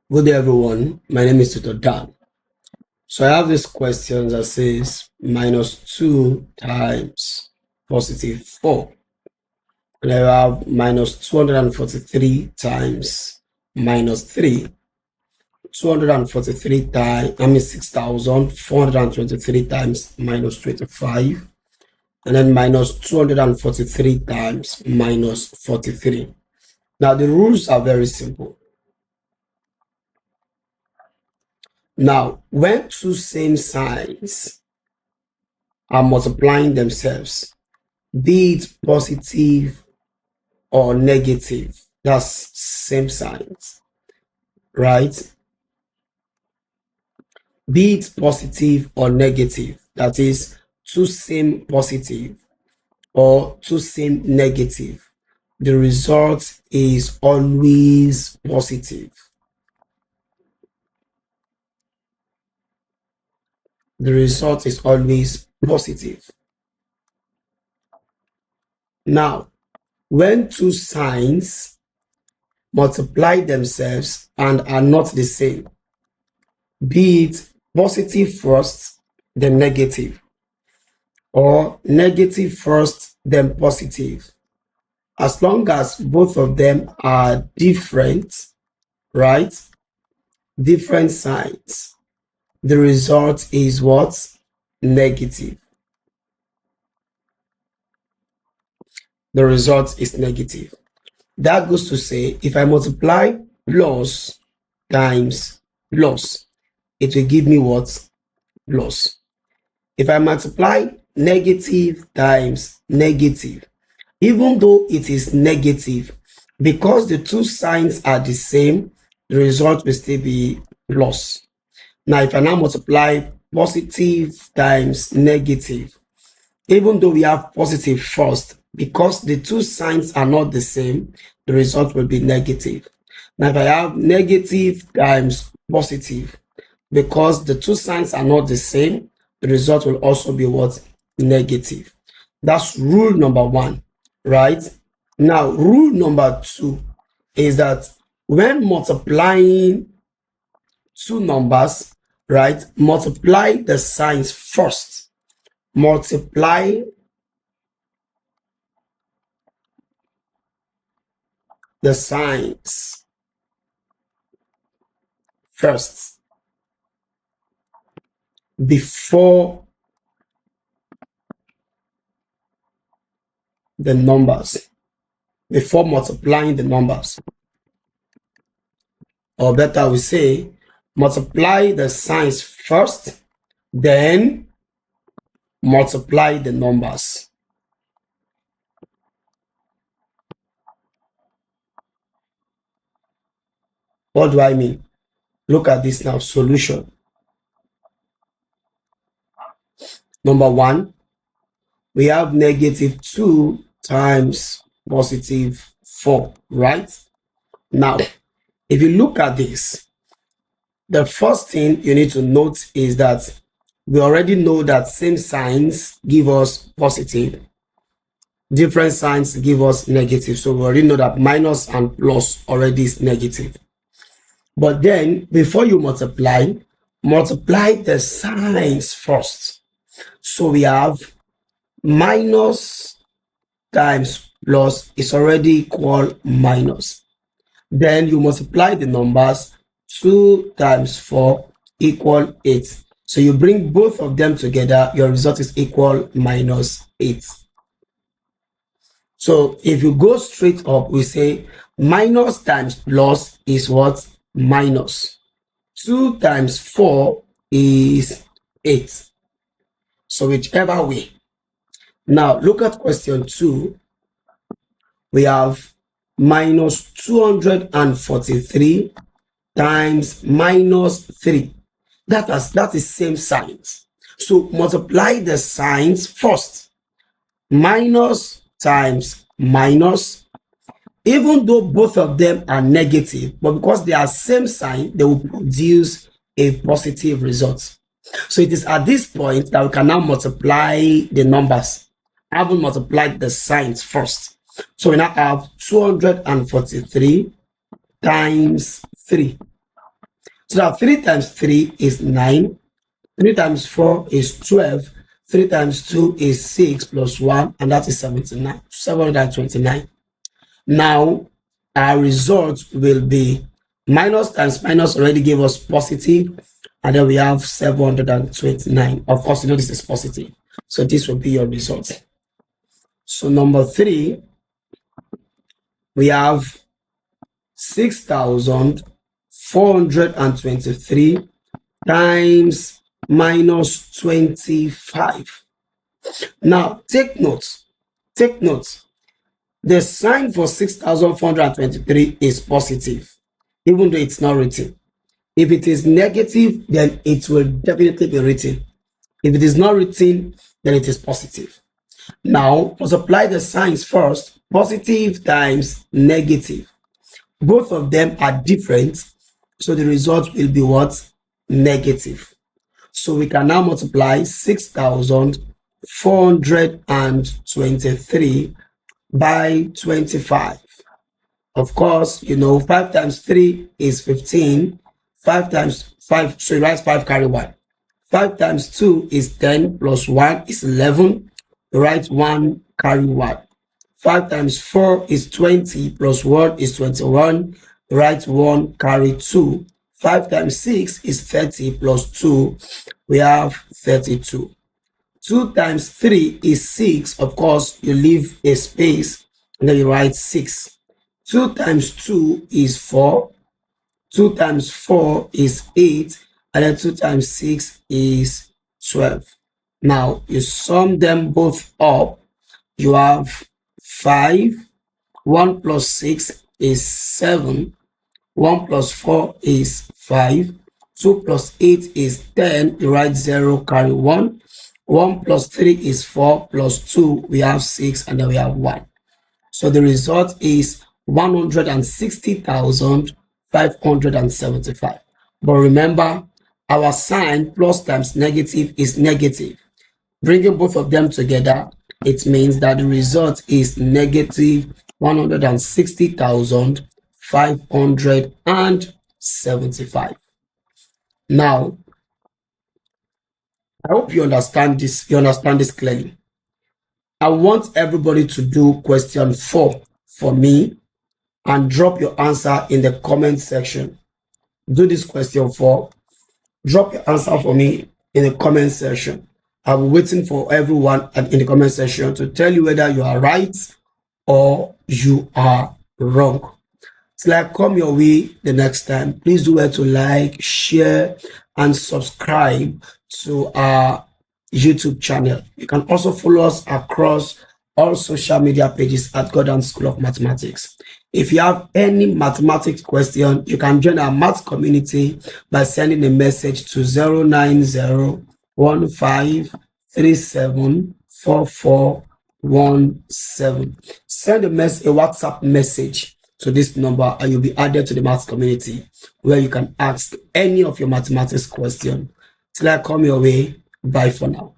Good day, everyone. My name is Goddan. So I have this question that says minus 2 times positive 4. And I have minus 243 times minus 3. 243 times, 6,423 times minus 25. And then minus 243 times minus 43. Now the rules are very simple. Now, when two same signs are multiplying themselves, be it positive or negative, that's same signs, right? Be it positive or negative, that is two same positive or two same negative, the result is always positive. The result is always positive. Now, when two signs multiply themselves and are not the same, be it positive first, then negative, or negative first, then positive, as long as both of them are different, right? Different signs, the result is what? Negative. The result is negative. That goes to say, if I multiply plus times plus, it will give me what? Plus. If I multiply negative times negative, even though it is negative, because the two signs are the same, the result will still be plus. Now, if I now multiply positive times negative, even though we have positive first, because the two signs are not the same, the result will be negative. Now, if I have negative times positive, because the two signs are not the same, the result will also be what? Negative. That's rule number one, right? Now, rule number two is that when multiplying two numbers, right, multiply the signs first. Multiply the signs first before the numbers, before multiplying the numbers. Or better, we say multiply the signs first, then multiply the numbers. What do I mean? Look at this now. Solution. Number one, we have negative 2 times positive 4, right? Now, if you look at this, the first thing you need to note is that we already know that same signs give us positive, different signs give us negative. So we already know that minus and plus already is negative. But then before you multiply the signs first. So we have minus times plus is already equal minus. Then you multiply the numbers. 2 times 4 equal 8. So you bring both of them together, your result is equal minus 8. So if you go straight up, we say minus times plus is what? Minus. 2 times 4 is 8. So whichever way. Now look at question 2. We have minus 243 times minus 3. That is same signs. So multiply the signs first. Minus times minus. Even though both of them are negative, but because they are same sign, they will produce a positive result. So it is at this point that we can now multiply the numbers. I haven't multiplied the signs first. So we now have 243 times 3. So that 3 times 3 is 9, 3 times 4 is 12, 3 times 2 is 6 plus 1, and that is 79, 729. Now, our result will be minus times minus already gave us positive, and then we have 729. Of course, you know this is positive. So this will be your result. So number 3, we have 6,423 times minus 25. Now, take note. The sign for 6,423 is positive, even though it's not written. If it is negative, then it will definitely be written. If it is not written, then it is positive. Now, multiply the signs first. Positive times negative. Both of them are different, so the result will be what? Negative. So we can now multiply 6,423 by 25. Of course, you know, 5 times 3 is 15. 5 times 5, so you write 5 carry 1. 5 times 2 is 10 plus 1 is 11. You write 1 carry 1. 5 times 4 is 20 plus 1 is 21. You write 1 carry 2. 5 times 6 is 30 plus 2. We have 32. 2 times 3 is 6. Of course, you leave a space and then you write 6. 2 times 2 is 4. 2 times 4 is 8. And then 2 times 6 is 12. Now, you sum them both up. You have 5. 1 plus 6 is 7. 1 plus 4 is 5. 2 plus 8 is 10. You write 0, carry 1. 1 plus 3 is 4, plus 2, we have 6, and then we have 1. So the result is 160,575. But remember, our sign plus times negative is negative. Bringing both of them together, it means that the result is negative 160,575. Now, I hope you understand this. You understand this clearly. I want everybody to do question 4 for me and drop your answer in the comment section. Do this question 4. Drop your answer for me in the comment section. I'm waiting for everyone in the comment section to tell you whether you are right or you are wrong. Till I come your way the next time, please do well to like, share, and subscribe to our YouTube channel. You can also follow us across all social media pages at Goddan School of Mathematics. If you have any mathematics question, you can join our math community by sending a message to 09015374417. Send a WhatsApp message to this number and you'll be added to the math community where you can ask any of your mathematics question. Till I come your way, bye for now.